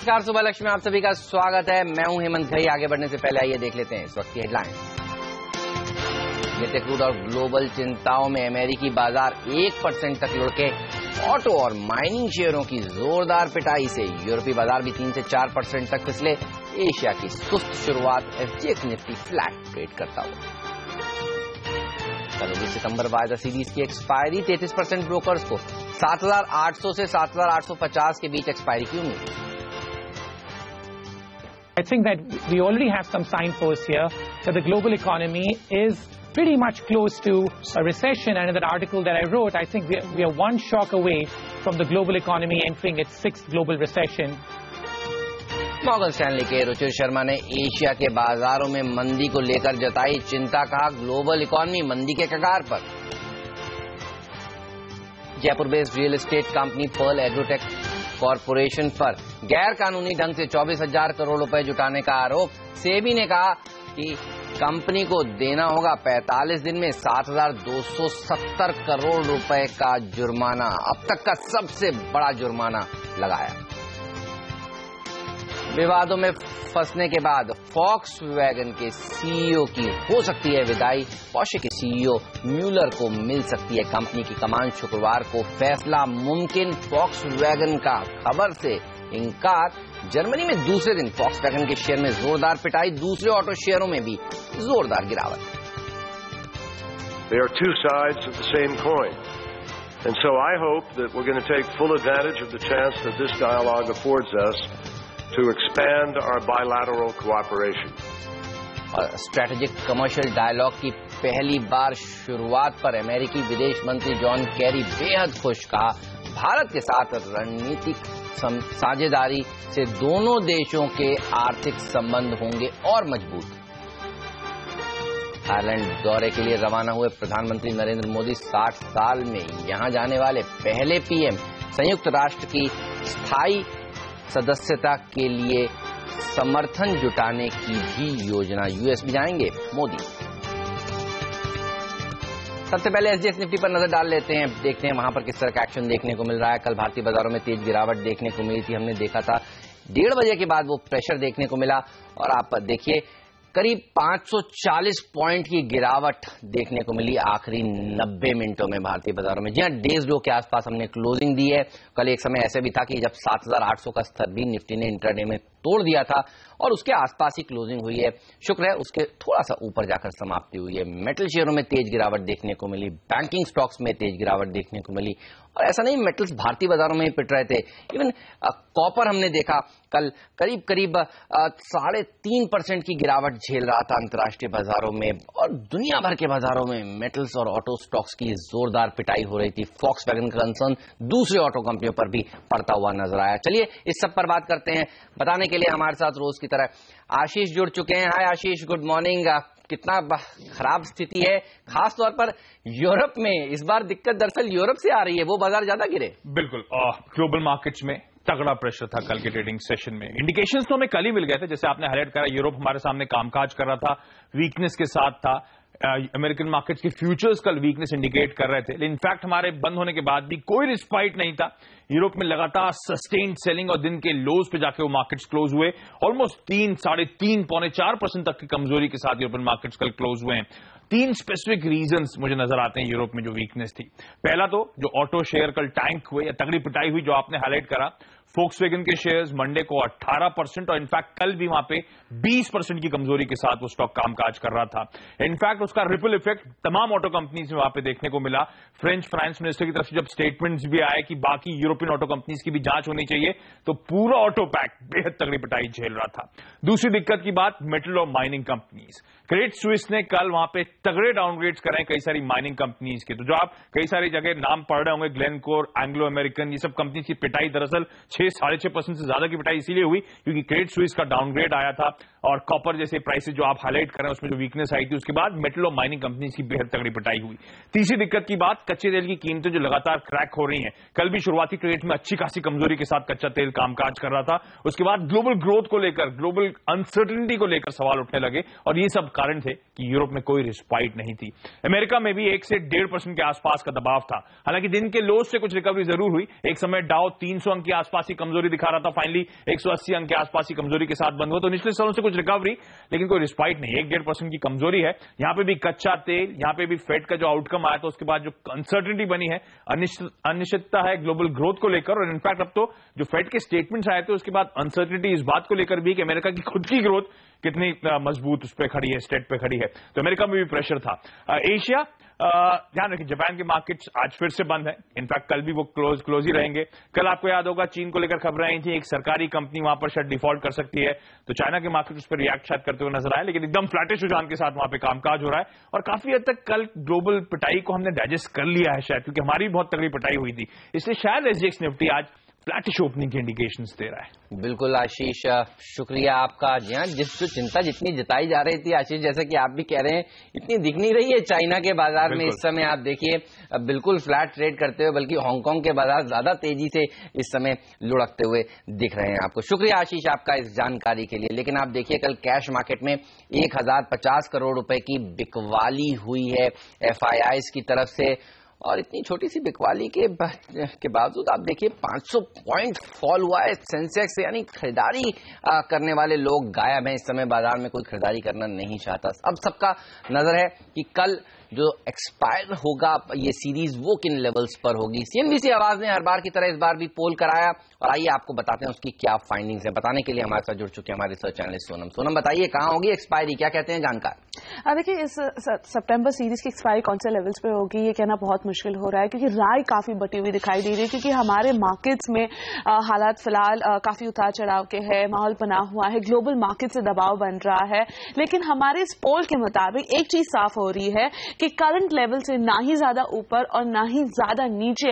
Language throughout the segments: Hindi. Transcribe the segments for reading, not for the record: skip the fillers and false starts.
नमस्कार, सुबह लक्ष्मी में आप सभी का स्वागत है। मैं हूं हेमंत घई। आगे बढ़ने से पहले आइए देख लेते हैं इस वक्त की हेडलाइंस। क्रूड और ग्लोबल चिंताओं में अमेरिकी बाजार 1% तक लुढ़के। ऑटो और माइनिंग शेयरों की जोरदार पिटाई से यूरोपीय बाजार भी 3 से 4% तक फिसले। एशिया की सुस्त शुरुआत, एसजीएक्स निफ्टी फ्लैट ट्रेड करता हुआ। कल 19 सितंबर वायदा सीरीज की एक्सपायरी, 33% ब्रोकर्स को 7,800 से 7,850 के बीच एक्सपायरी की उम्मीद। I think that we already have some signposts here that the global economy is pretty much close to a recession, and in that article that I wrote, I think we are one shock away from the global economy entering its 6th global recession. Morgan Stanley के रुचिर शर्मा ने एशिया के बाजारों में मंदी को लेकर जताई चिंता, कहा ग्लोबल इकोनॉमी मंदी के कगार पर। Jaipur based real estate company Pearl Agrotech Corporation पर गैर कानूनी ढंग से 24,000 करोड़ रुपए जुटाने का आरोप। सेबी ने कहा कि कंपनी को देना होगा 45 दिन में 7,270 करोड़ रुपए का जुर्माना। अब तक का सबसे बड़ा जुर्माना लगाया। विवादों में फंसने के बाद फॉक्सवैगन के सीईओ की हो सकती है विदाई। पोर्शे के सीईओ म्यूलर को मिल सकती है कंपनी की कमान। शुक्रवार को फैसला मुमकिन। फॉक्सवैगन का खबर से इंकार। जर्मनी में दूसरे दिन फॉक्सवैगन के शेयर में जोरदार पिटाई। दूसरे ऑटो शेयरों में भी जोरदार गिरावट। They are two sides of the same coin. And so I hope that we're going to take full advantage of the chance that this dialogue affords us to expand our bilateral cooperation. और स्ट्रेटेजिक कमर्शियल डायलॉग की पहली बार शुरुआत पर अमेरिकी विदेश मंत्री जॉन कैरी बेहद खुश। कहा भारत के साथ रणनीतिक साझेदारी से दोनों देशों के आर्थिक संबंध होंगे और मजबूत। आयरलैंड दौरे के लिए रवाना हुए प्रधानमंत्री नरेंद्र मोदी 60 साल में यहां जाने वाले पहले पीएम। संयुक्त राष्ट्र की स्थायी सदस्यता के लिए समर्थन जुटाने की भी योजना। यूएस भी जाएंगे मोदी। सबसे पहले एसजीएक्स निफ्टी पर नजर डाल लेते हैं। देखते हैं वहां पर किस तरह का एक्शन देखने को मिल रहा है। कल भारतीय बाजारों में तेज गिरावट देखने को मिली थी। हमने देखा था 1:30 बजे के बाद वो प्रेशर देखने को मिला और आप देखिए करीब 540 पॉइंट की गिरावट देखने को मिली आखिरी 90 मिनटों में भारतीय बाजारों में। जी हां, डेज लो के आसपास हमने क्लोजिंग दी है। कल एक समय ऐसे भी था कि जब 7,800 का स्तर भी निफ्टी ने इंट्राडे में तोड़ दिया था और उसके आसपास ही क्लोजिंग हुई है। शुक्र है उसके थोड़ा सा ऊपर जाकर समाप्ति हुई है। मेटल शेयरों में तेज गिरावट देखने को मिली। बैंकिंग स्टॉक्स में तेज गिरावट देखने को मिली। और ऐसा नहीं मेटल्स भारतीय बाजारों में ही पिट रहे थे। इवन कॉपर हमने देखा कल करीब 3.5% की गिरावट झेल रहा था अंतर्राष्ट्रीय बाजारों में। और दुनिया भर के बाजारों में मेटल्स और ऑटो स्टॉक्स की जोरदार पिटाई हो रही थी। फॉक्सवैगन का कंसर्न दूसरे ऑटो कंपनियों पर भी पड़ता हुआ नजर आया। चलिए इस सब पर बात करते हैं। बताने के लिए हमारे साथ रोज की तरह आशीष जुड़ चुके हैं। हाय आशीष, गुड मॉर्निंग। कितना खराब स्थिति है, खास तौर पर यूरोप में। इस बार दिक्कत दरअसल यूरोप से आ रही है, वो बाजार ज्यादा गिरे। बिल्कुल, ग्लोबल मार्केट्स में तगड़ा प्रेशर था कल के ट्रेडिंग सेशन में। इंडिकेशंस तो हमें कल ही मिल गए थे, जैसे आपने हाईलाइट करा यूरोप हमारे सामने कामकाज कर रहा था, वीकनेस के साथ था। अमेरिकन मार्केट्स के फ्यूचर्स कल वीकनेस इंडिकेट कर रहे थे, लेकिन इनफैक्ट हमारे बंद होने के बाद भी कोई रिस्पाइट नहीं था। यूरोप में लगातार सस्टेन्ड सेलिंग और दिन के लोज पे जाके वो मार्केट्स क्लोज हुए। ऑलमोस्ट 3, 3.5, पौने 4% तक की कमजोरी के साथ यूरोपियन मार्केट्स कल क्लोज हुए हैं। 3 स्पेसिफिक रीजंस मुझे नजर आते हैं यूरोप में जो वीकनेस थी। पहला तो जो ऑटो शेयर कल टैंक हुए या तगड़ी पिटाई हुई, जो आपने हाईलाइट करा। फोक्सवैगन के शेयर्स मंडे को 18% और इनफैक्ट कल भी वहां पे 20% की कमजोरी के साथ वो स्टॉक कामकाज कर रहा था। इनफैक्ट उसका रिपल इफेक्ट तमाम ऑटो कंपनीज में वहां पे देखने को मिला। फ्रेंच फाइनेंस मिनिस्टर की तरफ से जब स्टेटमेंट्स भी आए कि बाकी यूरोपियन ऑटो कंपनीज की भी जांच होनी चाहिए, तो पूरा ऑटो पैक बेहद तगड़ी पिटाई झेल रहा था। दूसरी दिक्कत की बात, मेटल और माइनिंग कंपनीज। क्रेडिट स्विस ने कल वहां पे तगड़े डाउनग्रेड्स कराए कई सारी माइनिंग कंपनीज के। तो जो आप कई सारी जगह नाम पढ़ रहे होंगे, ग्लेनकोर, एंग्लो अमेरिकन, ये सब कंपनीज की पिटाई दरअसल 6-6.5% से ज्यादा की पिटाई इसीलिए हुई क्योंकि क्रेडिट स्विस का डाउनग्रेड आया था। और कॉपर जैसे प्राइसेस जो आप हाईलाइट कर रहे हैं उसमें जो वीकनेस आई थी, उसके बाद मेटल और माइनिंग कंपनीज की बेहद तगड़ी पिटाई हुई। तीसरी दिक्कत की बात, कच्चे तेल की कीमतें जो लगातार क्रैक हो रही हैं। कल भी शुरुआती ट्रेड में अच्छी खासी कमजोरी के साथ कच्चा तेल कामकाज कर रहा था, उसके बाद ग्लोबल ग्रोथ को लेकर, ग्लोबल अनसर्टेनिटी को लेकर सवाल उठने लगे और ये सब कारण थे कि यूरोप में कोई रिस्पाइट नहीं थी। अमेरिका में भी 1 से 1.5% के आसपास का दबाव था। हालांकि दिन के लोज से कुछ रिकवरी जरूर हुई। एक समय डाउ 300 अंक के आसपास ही कमजोरी दिखा रहा था, फाइनली 180 अंक के आसपास ही कमजोरी के साथ बंद हुआ। तो निचले स्तरों से कुछ रिकवरी, लेकिन कोई रिस्पाइट नहीं। 1-1.5% की कमजोरी है। यहां पे भी कच्चा तेल, यहां पे भी फेड का जो आउटकम आया था उसके बाद जो अनसर्टेनिटी बनी है, अनिश्चितता है ग्लोबल ग्रोथ को लेकर। और इनफैक्ट अब तो जो फेड के स्टेटमेंट्स आए थे उसके बाद अनसर्टेनिटी इस बात को लेकर भी कि अमेरिका की खुद की ग्रोथ कितनी मजबूत उस पर खड़ी है, स्टेट पे खड़ी है। तो अमेरिका में भी प्रेशर था। एशिया, ध्यान रखिए जापान के मार्केट्स आज फिर से बंद है। इनफैक्ट कल भी वो क्लोज ही रहेंगे। कल आपको याद होगा चीन को लेकर खबरें आई थी, एक सरकारी कंपनी वहां पर शायद डिफॉल्ट कर सकती है। तो चाइना के मार्केट उस पर रिएक्ट शायद करते हुए नजर आए, लेकिन एकदम फ्लैटिश रुझान के साथ वहां पे कामकाज हो रहा है। और काफी हद तक कल ग्लोबल पिटाई को हमने डाइजेस्ट कर लिया है शायद, क्योंकि हमारी बहुत तगड़ी पिटाई हुई थी। इसलिए शायद एसजीएक्स निफ्टी आज फ्लैटिश ओपनिंग के इंडिकेशंस दे रहा है। बिल्कुल आशीष, शुक्रिया आपका। जी हाँ, जो चिंता जितनी जताई जा रही थी आशीष, जैसे कि आप भी कह रहे हैं, इतनी दिख नहीं रही है चाइना के बाजार में इस समय। आप देखिए बिल्कुल फ्लैट ट्रेड करते हुए, बल्कि हांगकांग के बाजार ज्यादा तेजी से इस समय लुढ़कते हुए दिख रहे हैं आपको। शुक्रिया आशीष आपका इस जानकारी के लिए। लेकिन आप देखिए कल कैश मार्केट में 1050 करोड़ रुपए की बिकवाली हुई है FIIs की तरफ से, और इतनी छोटी सी बिकवाली के बावजूद आप देखिए 500 पॉइंट फॉल हुआ है सेंसेक्स से, यानी खरीदारी करने वाले लोग गायब हैं इस समय। बाजार में कोई खरीदारी करना नहीं चाहता। अब सबका नजर है कि कल जो एक्सपायर होगा ये सीरीज वो किन लेवल्स पर होगी। CNBC आवाज ने हर बार की तरह इस बार भी पोल कराया, और आइए आपको बताते हैं उसकी क्या फाइंडिंग्स है। बताने के लिए हमारे साथ जुड़ चुके हैं हमारे रिसर्च एनालिस्ट सोनम। बताइए कहां होगी एक्सपायरी, क्या कहते हैं जानकार। देखिए इस सितंबर सीरीज की एक्सपायरी कौन से लेवल्स पे होगी ये कहना बहुत मुश्किल हो रहा है, क्योंकि राय काफी बटी हुई दिखाई दे रही है। क्योंकि हमारे मार्केट्स में हालात फिलहाल काफी उतार चढ़ाव के है, माहौल बना हुआ है, ग्लोबल मार्केट से दबाव बन रहा है। लेकिन हमारे इस पोल के मुताबिक एक चीज साफ हो रही है कि करंट लेवल से ना ही ज्यादा ऊपर और ना ही ज्यादा नीचे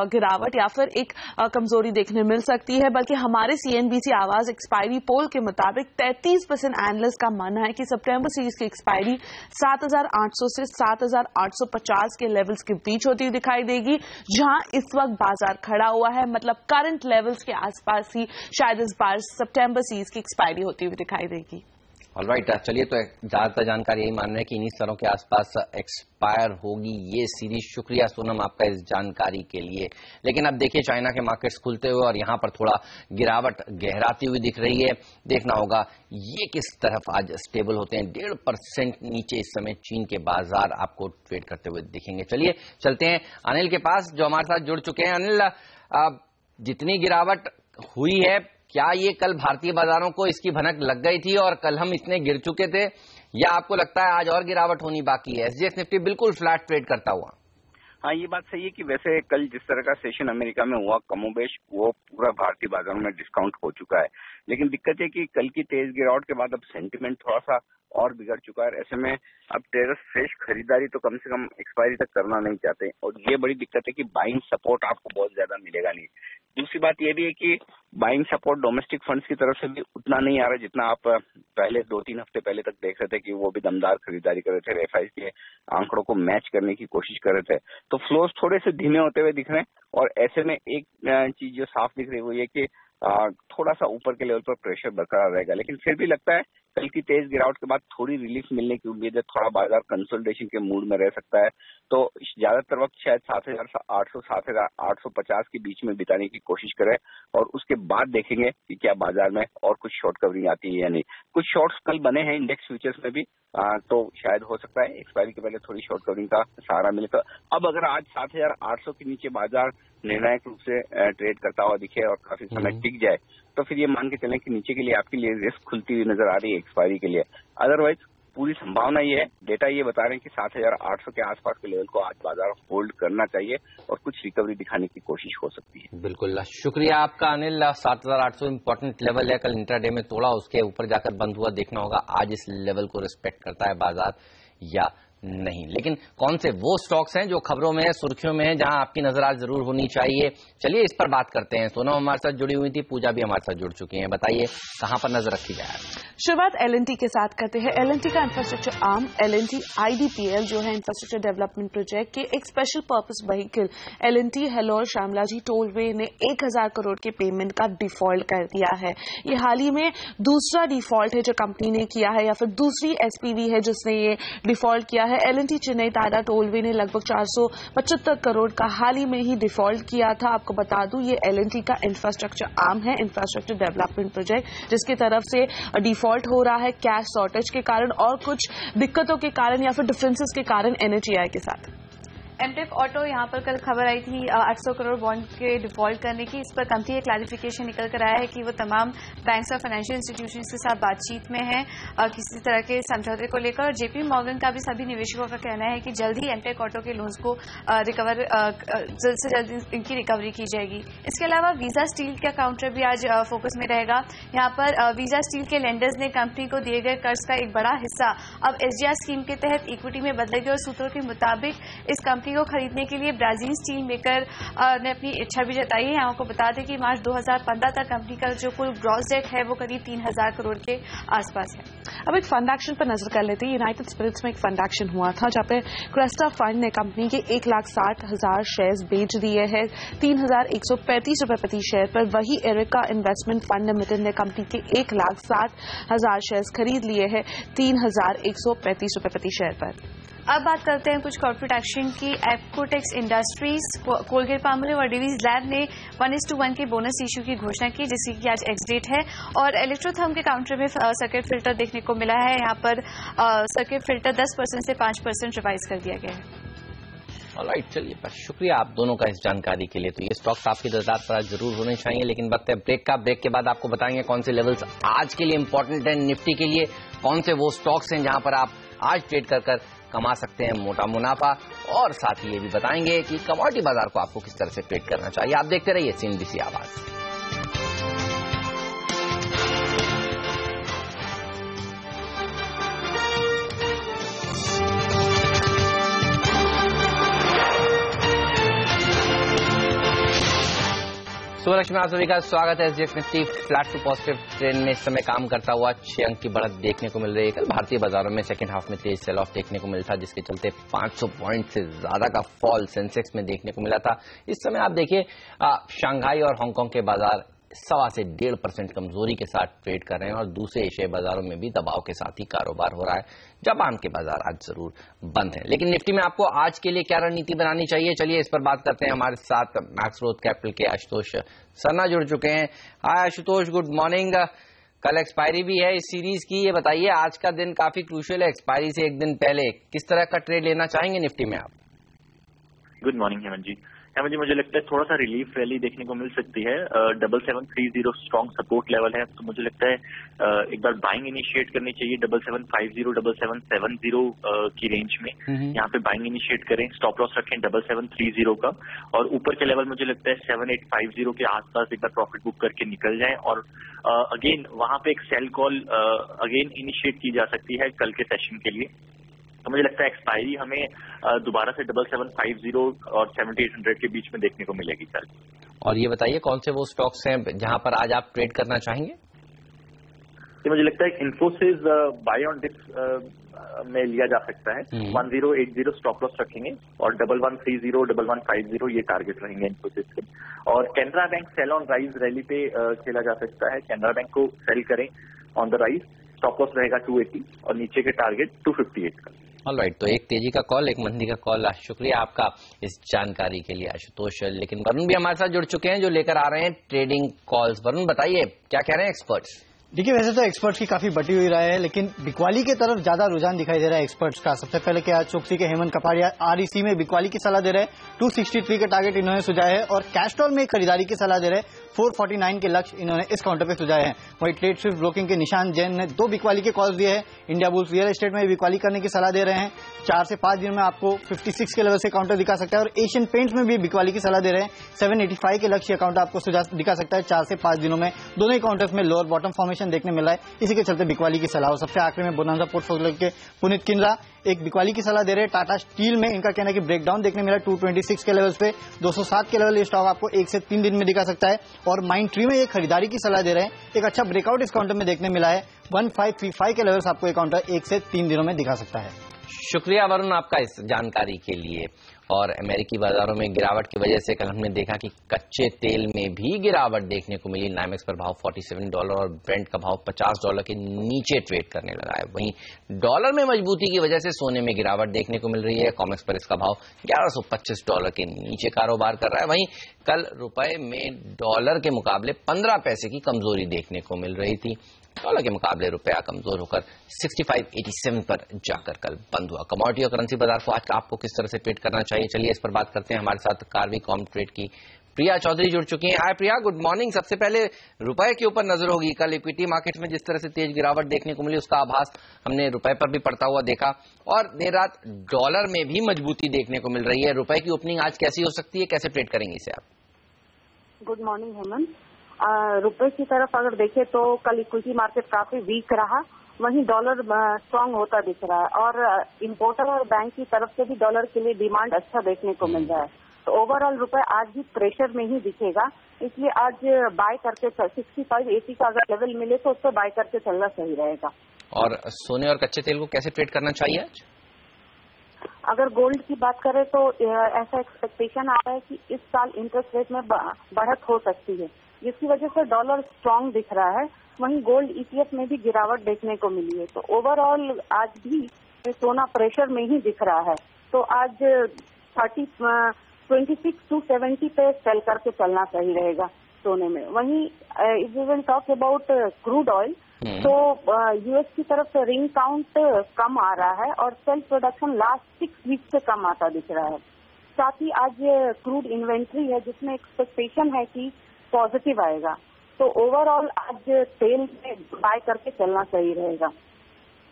गिरावट या फिर एक कमजोरी देखने मिल सकती है। बल्कि हमारे CNBC आवाज एक्सपायरी पोल के मुताबिक 33% एनालिस्ट का मानना है कि सितंबर सीरीज की एक्सपायरी 7800 से 7850 के लेवल्स के बीच होती हुई दिखाई देगी, जहां इस वक्त बाजार खड़ा हुआ है। मतलब करंट लेवल्स के आसपास ही शायद इस बार सितंबर सीरीज की एक्सपायरी होती हुई दिखाई देगी। ऑलराइट, चलिए तो ज्यादातर जानकारी यही मान रहे हैं कि इन्हीं स्तरों के आसपास एक्सपायर होगी ये सीरीज। शुक्रिया सोनम आपका इस जानकारी के लिए। लेकिन अब देखिए चाइना के मार्केट्स खुलते हुए और यहां पर थोड़ा गिरावट गहराती हुई दिख रही है। देखना होगा ये किस तरफ आज स्टेबल होते हैं। 1.5% नीचे इस समय चीन के बाजार आपको ट्रेड करते हुए दिखेंगे। चलिए चलते हैं अनिल के पास जो हमारे साथ जुड़ चुके हैं। अनिल, जितनी गिरावट हुई है, क्या ये कल भारतीय बाजारों को इसकी भनक लग गई थी और कल हम इतने गिर चुके थे, या आपको लगता है आज और गिरावट होनी बाकी है? SGX निफ्टी बिल्कुल फ्लैट ट्रेड करता हुआ। हाँ, ये बात सही है कि वैसे कल जिस तरह का सेशन अमेरिका में हुआ कमोबेश वो पूरा भारतीय बाजारों में डिस्काउंट हो चुका है। लेकिन दिक्कत है कि कल की तेज गिरावट के बाद अब सेंटिमेंट थोड़ा सा और बिगड़ चुका है। ऐसे में अब ट्रेडर्स फ्रेश खरीदारी तो कम से कम एक्सपायरी तक करना नहीं चाहते, और ये बड़ी दिक्कत है कि बाइंग सपोर्ट आपको बहुत ज्यादा मिलेगा नहीं। दूसरी बात ये भी है कि बाइंग सपोर्ट डोमेस्टिक फंड्स की तरफ से भी उतना नहीं आ रहा जितना आप पहले 2-3 हफ्ते पहले तक देख रहे थे कि वो भी दमदार खरीदारी कर रहे थे, FIs के आंकड़ों को मैच करने की कोशिश कर रहे थे। तो फ्लोज थोड़े से धीमे होते हुए दिख रहे हैं, और ऐसे में एक चीज जो साफ दिख रही है वो ये कि थोड़ा सा ऊपर के लेवल पर प्रेशर बरकरार रहेगा। लेकिन फिर भी लगता है कल की तेज गिरावट के बाद थोड़ी रिलीफ मिलने की उम्मीद है, थोड़ा बाजार कंसोलिडेशन के मूड में रह सकता है। तो ज्यादातर वक्त शायद 7800 7850 के बीच में बिताने की कोशिश करें, और उसके बाद देखेंगे कि क्या बाजार में और कुछ शॉर्ट कवरिंग आती है या नहीं। कुछ शॉर्ट्स कल बने हैं इंडेक्स फ्यूचर्स में भी, तो शायद हो सकता है एक्सपायरी के पहले थोड़ी शॉर्ट कवरिंग का सहारा मिले। तो अब अगर आज 7800 के नीचे बाजार निर्णायक रूप से ट्रेड करता हुआ दिखे और काफी समय टिक जाए, तो फिर ये मान के चलें कि नीचे के लिए आपके लिए रिस्क खुलती हुई नजर आ रही है एक्सपायरी के लिए। अदरवाइज पूरी संभावना ये है, डेटा ये बता रहे हैं कि 7800 के आसपास के लेवल को आज बाजार होल्ड करना चाहिए और कुछ रिकवरी दिखाने की कोशिश हो सकती है। बिल्कुल, शुक्रिया आपका अनिल। 7800 इंपॉर्टेंट लेवल है, कल इंट्राडे में तोड़ा, उसके ऊपर जाकर बंद हुआ। देखना होगा आज इस लेवल को रिस्पेक्ट करता है बाजार या नहीं। लेकिन कौन से वो स्टॉक्स हैं जो खबरों में, सुर्खियों में हैं, जहां आपकी नजर आज जरूर होनी चाहिए, चलिए इस पर बात करते हैं। सोनम हमारे साथ जुड़ी हुई थी, पूजा भी हमारे साथ जुड़ चुकी हैं। बताइए कहां पर नजर रखी जाए? शुरुआत L&T के साथ करते हैं। L&T का इंफ्रास्ट्रक्चर आर्म L&T IDPL जो है इंफ्रास्ट्रक्चर डेवलपमेंट प्रोजेक्ट के एक special purpose vehicle L&T Halol Shamlaji tollway ने 1000 करोड़ के पेमेंट का डिफॉल्ट कर दिया है। ये हाल ही में दूसरा डिफॉल्ट है जो कंपनी ने किया है, या फिर दूसरी SPV है जिसने ये डिफॉल्ट किया है। L&T चेन्नई टाटा टोलवे ने लगभग 475 करोड़ का हाल ही में ही डिफॉल्ट किया था। आपको बता दूं ये L&T का इंफ्रास्ट्रक्चर आर्म है, इंफ्रास्ट्रक्चर डेवलपमेंट प्रोजेक्ट, जिसकी तरफ से डिफॉल्ट हो रहा है कैश शॉर्टेज के कारण और कुछ दिक्कतों के कारण या फिर डिफरेंसेस के कारण NHAI के साथ। एमटेक ऑटो यहाँ पर कल खबर आई थी 800 करोड़ बॉन्ड के डिफॉल्ट करने की। इस पर कंपनी एक क्लैरिफिकेशन निकल कर आया है कि वो तमाम बैंक्स और फाइनेंशियल इंस्टीट्यूशंस के साथ बातचीत में है किसी तरह के समझौते को लेकर। और JP मॉर्गन का भी सभी निवेशकों का कहना है कि जल्द ही एमटेक ऑटो के लोन्स को जल्द से जल्द इनकी रिकवरी की जाएगी। इसके अलावा वीजा स्टील का काउंटर भी आज फोकस में रहेगा। यहाँ पर वीजा स्टील के लेंडर्स ने कंपनी को दिए गए कर्ज का एक बड़ा हिस्सा अब SGR स्कीम के तहत इक्विटी में बदलेगी और सूत्रों के मुताबिक इस कंपनी को खरीदने के लिए ब्राजील स्टील मेकर ने अपनी इच्छा भी जताई है। आपको बता दें कि मार्च 2015 तक कंपनी का जो कुल ग्रॉस डेट है वो करीब 3000 करोड़ के आसपास है। अब एक फंड एक्शन पर नजर कर लेते हैं। यूनाइटेड स्पिरिट्स में एक फंड एक्शन हुआ था जहां पे क्रेस्टा फंड ने कंपनी के 1,60,000 शेयर्स बेच दिए हैं 3,135 रुपए प्रति शेयर पर। वही एरिका इन्वेस्टमेंट फंड लिमिटेड ने कंपनी के 1,60,000 शेयर्स खरीद लिए हैं 3,135 रुपए प्रति शेयर पर। अब बात करते हैं कुछ कॉर्पोरेट एक्शन की। एप्कोटेक्स इंडस्ट्रीज, कोलगेट पाल्मोलिव और डिवीज लैब ने 1:1 के बोनस इश्यू की घोषणा की, जिसकी कि आज एक्स डेट है। और इलेक्ट्रोथर्म के काउंटर में सर्किट फिल्टर देखने को मिला है। यहाँ पर सर्किट फिल्टर 10% से 5% रिवाइज कर दिया गया है। ऑलराइट, चलिए बस शुक्रिया आप दोनों का इस जानकारी के लिए। तो ये स्टॉक्स आपकी नजर पर जरूर होने चाहिए, लेकिन वक्त है ब्रेक का। ब्रेक के बाद आपको बताएंगे कौन से लेवल्स आज के लिए इंपॉर्टेंट है निफ्टी के लिए, कौन से वो स्टॉक्स हैं जहां पर आप आज ट्रेड कर कमा सकते हैं मोटा मुनाफा, और साथ ही ये भी बताएंगे कि कमोडिटी बाजार को आपको किस तरह से ट्रेड करना चाहिए। आप देखते रहिए CNBC आवाज। सुबह लक्ष्मी, आप सभी का स्वागत है। SGX Nifty flat to positive trend में इस समय काम करता हुआ 6 अंक की बढ़त देखने को मिल रही है। कल भारतीय बाजारों में सेकंड हाफ में तेज सेल ऑफ देखने को मिला था, जिसके चलते 500 पॉइंट से ज्यादा का फॉल सेंसेक्स में देखने को मिला था। इस समय आप देखिए शंघाई और हांगकांग के बाजार 1.25 से 1.5% कमजोरी के साथ ट्रेड कर रहे हैं और दूसरे एशियाई बाजारों में भी दबाव के साथ ही कारोबार हो रहा है। जापान के बाजार आज जरूर बंद हैं, लेकिन निफ्टी में आपको आज के लिए क्या रणनीति बनानी चाहिए, चलिए इस पर बात करते हैं। हमारे साथ मैक्स ग्रोथ कैपिटल के आशुतोष सरना जुड़ चुके हैं। हाय आशुतोष, गुड मॉर्निंग। कल एक्सपायरी भी है इस सीरीज की, ये बताइए आज का दिन काफी क्रूशियल है। एक्सपायरी से एक दिन पहले किस तरह का ट्रेड लेना चाहेंगे निफ्टी में आप? गुड मॉर्निंग हेमंत जी। मुझे लगता है थोड़ा सा रिलीफ रैली देखने को मिल सकती है। 7730 स्ट्रॉन्ग सपोर्ट लेवल है, तो मुझे लगता है एक बार बाइंग इनिशिएट करनी चाहिए 7750 7770 की रेंज में। यहाँ पे बाइंग इनिशिएट करें, स्टॉप लॉस रखें 7730 का, और ऊपर के लेवल मुझे लगता है 7850 के आसपास एक बार प्रॉफिट बुक करके निकल जाएं। और अगेन वहां पे एक सेल कॉल अगेन इनिशिएट की जा सकती है कल के सेशन के लिए। तो मुझे लगता है एक्सपायरी हमें दोबारा से 7750 और 7800 के बीच में देखने को मिलेगी कल। और ये बताइए कौन से वो स्टॉक्स हैं जहां पर आज आप ट्रेड करना चाहेंगे? तो मुझे लगता है इन्फोसिस बाय ऑन डिप्स में लिया जा सकता है। 1080 स्टॉप लॉस रखेंगे और 1130 1150 ये टारगेट रहेंगे इन्फोसिस के। और Canara bank sell on rise rally पे खेला जा सकता है। कैनरा बैंक को सेल करें on the rise, stop loss रहेगा 280 और नीचे के टारगेट 258 का। ऑलराइट, तो एक तेजी का कॉल, एक मंदी का कॉल। शुक्रिया आपका इस जानकारी के लिए आशुतोष। लेकिन वरुण भी हमारे साथ जुड़ चुके हैं जो लेकर आ रहे हैं ट्रेडिंग कॉल्स। वरुण बताइए क्या कह रहे हैं एक्सपर्ट्स? देखिए, वैसे तो एक्सपर्ट्स की काफी बटी हुई राय है, लेकिन बिकवाली की तरफ ज्यादा रुझान दिखाई दे रहा है एक्सपर्ट्स का। सबसे पहले क्या चोक्सी के हेमंत कपाड़िया REC में बिकवाली की सलाह दे रहे हैं, 263 के टारगेट इन्होंने सुझाए हैं, और कैस्ट्रॉल में खरीदारी की सलाह दे रहे हैं, 449 के लक्ष्य इन्होंने इस काउंटर पे सुझाए हैं। वहीं ट्रेड स्विफ्ट ब्रोकिंग के निशान जैन ने 2 बिकवाली के कॉल्स दिए हैं। इंडिया बुल्स रियल एस्टेट में बिकवाली करने की सलाह दे रहे हैं, 4 से 5 दिन में आपको 56 के लेवल से काउंटर दिखा सकता है। और एशियन पेंट्स में भी बिकवाली की सलाह दे रहे हैं, 785 के लक्ष्य काउंटर आपको दिखा सकता है 4 से 5 दिनों में। दोनों ही काउंटर्स में लोअर बॉटम फॉर्मेशन फॉर्मेशन देखने मिला है, इसी के चलते बिकवाली की सलाह। सबसे आखिरी में बोनांजा पोर्टफोलियो के पुनीत किनरा एक बिकवाली की सलाह दे रहे हैं। टाटा स्टील में इनका कहना है कि ब्रेकडाउन देखने मिला 226 के लेवल्स पे, 207 के लेवल ये स्टॉक आपको 1 से 3 दिन में दिखा सकता है। और माइंड ट्री में ये खरीदारी की सलाह दे रहे हैं। एक अच्छा ब्रेकआउट इस काउंटर में देखने मिला है, 1535 के लेवल्स आपको ये काउंटर 1 से 3 दिनों में दिखा सकता है। शुक्रिया वरुण आपका इस जानकारी के लिए। और अमेरिकी बाजारों में गिरावट की वजह से कल हमने देखा कि कच्चे तेल में भी गिरावट देखने को मिली। नाइमेक्स पर भाव $47 और ब्रेंट का भाव $50 के नीचे ट्रेड करने लगा है। वहीं डॉलर में मजबूती की वजह से सोने में गिरावट देखने को मिल रही है। कॉमेक्स पर इसका भाव $1125 के नीचे कारोबार कर रहा है। वहीं कल रुपए में डॉलर के मुकाबले 15 पैसे की कमजोरी देखने को मिल रही थी। डॉलर के मुकाबले रुपया कमजोर होकर 65.87 पर जाकर कल बंद हुआ। कमोडिटी और करेंसी बाजार को आज आपको किस तरह से ट्रेड करना चाहिए, चलिए इस पर बात करते हैं। हमारे साथ कार्वी कॉम ट्रेड की प्रिया चौधरी जुड़ चुकी हैं। हाय प्रिया, गुड मॉर्निंग। सबसे पहले रुपए के ऊपर नजर होगी। कल इक्विटी मार्केट में जिस तरह से तेज गिरावट देखने को मिली उसका आभास हमने रुपए पर भी पड़ता हुआ देखा, और देर रात डॉलर में भी मजबूती देखने को मिल रही है। रुपए की ओपनिंग आज कैसी हो सकती है, कैसे ट्रेड करेंगे इसे आप? Good morning Hemant. रुपए की तरफ अगर देखें तो कल इक्विटी मार्केट काफी वीक रहा, वहीं डॉलर स्ट्रांग होता दिख रहा है और इम्पोर्टर और बैंक की तरफ से भी डॉलर के लिए डिमांड अच्छा देखने को मिल रहा है। तो ओवरऑल रुपए आज भी प्रेशर में ही दिखेगा, इसलिए आज बाय करके 65-80 का अगर लेवल मिले तो उस पर बाय करके चलना सही रहेगा। और सोने और कच्चे तेल को कैसे ट्रेड करना चाहिए आज? अगर गोल्ड की बात करें तो ऐसा एक्सपेक्टेशन आ रहा है कि इस साल इंटरेस्ट रेट में बढ़त हो सकती है, जिसकी वजह से डॉलर स्ट्रांग दिख रहा है। वहीं गोल्ड ETF में भी गिरावट देखने को मिली है। तो ओवरऑल आज भी सोना प्रेशर में ही दिख रहा है। तो आज 26 to 70 पे सेल करके चलना सही रहेगा सोने में। वहीं if we will talk about crude oil, तो यूएस की तरफ से रिंग काउंट कम आ रहा है और सेल्फ प्रोडक्शन लास्ट 6 वीक से कम आता दिख रहा है। साथ ही आज क्रूड इन्वेंट्री है जिसमें एक्सपेक्टेशन है कि पॉजिटिव आएगा। तो ओवरऑल आज तेल में बाय करके चलना सही रहेगा।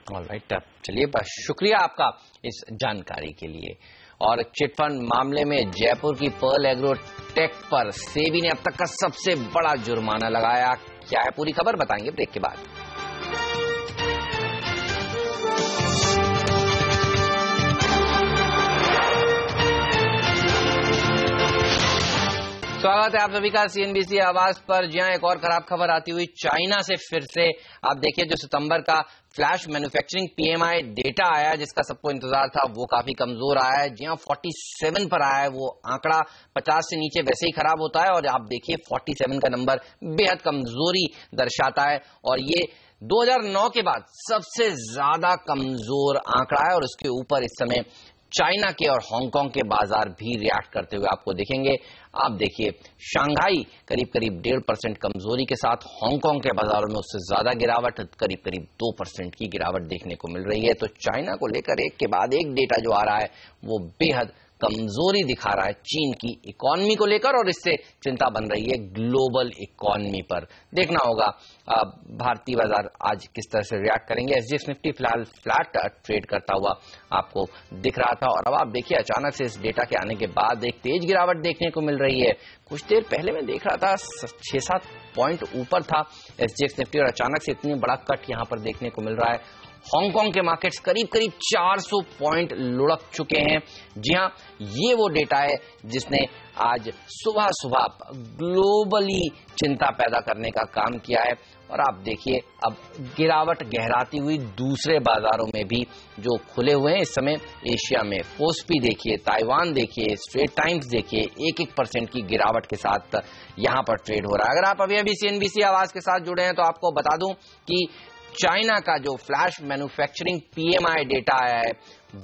ऑलराइट, चलिए शुक्रिया आपका इस जानकारी के लिए। और चिटफंड मामले में जयपुर की पर्ल एग्रो टेक पर सेबी ने अब तक का सबसे बड़ा जुर्माना लगाया। क्या है पूरी खबर, बताएंगे ब्रेक के बाद। स्वागत है आप सभी का CNBC आवाज पर। जी हां, एक और खराब खबर आती हुई चाइना से फिर से। आप देखिए जो सितंबर का फ्लैश मैन्युफैक्चरिंग PMI डेटा आया जिसका सबको इंतजार था वो काफी कमजोर आया है। जी हां, 47 पर आया है। वो आंकड़ा 50 से नीचे वैसे ही खराब होता है और आप देखिए 47 का नंबर बेहद कमजोरी दर्शाता है और ये 2009 के बाद सबसे ज्यादा कमजोर आंकड़ा है। और उसके ऊपर इस समय चाइना के और हांगकांग के बाजार भी रिएक्ट करते हुए आपको दिखेंगे। आप देखिए शंघाई करीब 1.5% कमजोरी के साथ, हांगकांग के बाजारों में उससे ज्यादा गिरावट, करीब 2% की गिरावट देखने को मिल रही है। तो चाइना को लेकर एक के बाद एक डेटा जो आ रहा है वो बेहद कमजोरी दिखा रहा है चीन की इकोनॉमी को लेकर, और इससे चिंता बन रही है ग्लोबल इकोनॉमी पर। देखना होगा भारतीय बाजार आज किस तरह से रिएक्ट करेंगे। SGX निफ्टी फिलहाल फ्लैट ट्रेड करता हुआ आपको दिख रहा था और अब आप देखिए अचानक से इस डेटा के आने के बाद एक तेज गिरावट देखने को मिल रही है। कुछ देर पहले मैं देख रहा था 6-7 पॉइंट ऊपर था SGX निफ्टी और अचानक से इतनी बड़ा कट यहां पर देखने को मिल रहा है। हांगकांग के मार्केट्स करीब 400 पॉइंट लुढ़क चुके हैं। जी हां, ये वो डेटा है जिसने आज सुबह सुबह ग्लोबली चिंता पैदा करने का काम किया है। और आप देखिए अब गिरावट गहराती हुई दूसरे बाजारों में भी जो खुले हुए हैं इस समय। एशिया में कोस्पी देखिए, ताइवान देखिए, स्ट्रेट टाइम्स देखिए, 1% की गिरावट के साथ यहां पर ट्रेड हो रहा है। अगर आप अभी CNBC आवाज के साथ जुड़े हैं तो आपको बता दूं कि चाइना का जो फ्लैश मैन्युफैक्चरिंग PMI डेटा आया है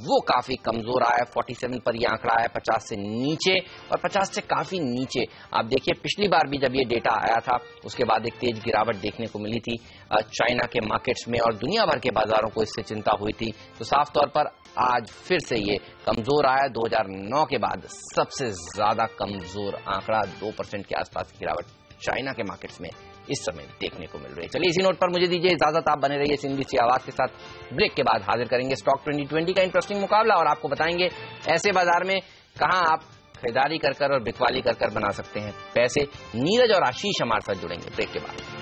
वो काफी कमजोर आया है। 47 पर यह आंकड़ा आया, 50 से नीचे और 50 से काफी नीचे। आप देखिए पिछली बार भी जब ये डेटा आया था उसके बाद एक तेज गिरावट देखने को मिली थी चाइना के मार्केट्स में और दुनिया भर के बाजारों को इससे चिंता हुई थी। तो साफ तौर पर आज फिर से ये कमजोर आया। 2009 के बाद सबसे ज्यादा कमजोर आंकड़ा, 2% के आसपास की गिरावट चाइना के मार्केट्स में इस समय देखने को मिल रही है। चलिए इसी नोट पर मुझे दीजिए इजाजत, आप बने रहिए CNBC आवाज के साथ। ब्रेक के बाद हाजिर करेंगे स्टॉक 2020 का इंटरेस्टिंग मुकाबला और आपको बताएंगे ऐसे बाजार में कहां आप खरीदारी कर और बिकवाली कर बना सकते हैं पैसे। नीरज और आशीष हमारे साथ जुड़ेंगे ब्रेक के बाद।